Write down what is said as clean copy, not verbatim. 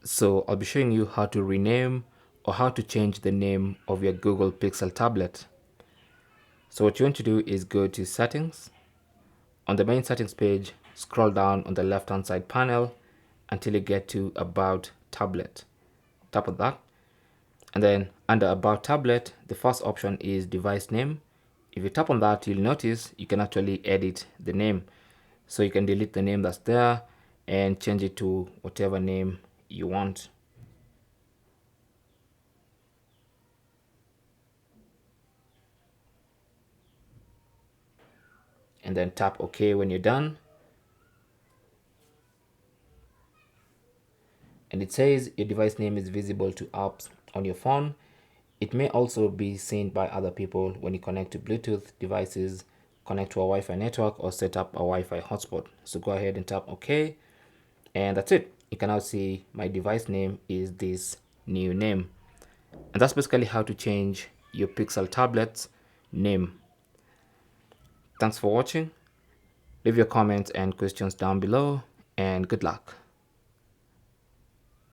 So I'll be showing you how to rename or how to change the name of your Google Pixel tablet. So what you want to do is go to settings. On the main settings page, scroll down on the left hand side panel until you get to about tablet. Tap on that. And then under about tablet, the first option is device name. If you tap on that, you'll notice you can actually edit the name. So you can delete the name that's there and change it to whatever name you want. And then tap OK when you're done. And it says your device name is visible to apps on your phone. It may also be seen by other people when you connect to Bluetooth devices, connect to a Wi-Fi network, or set up a Wi-Fi hotspot. So go ahead and tap OK. And that's it. You can now see my device name is this new name. And that's basically how to change your Pixel tablet's name. Thanks for watching. Leave your comments and questions down below, and good luck.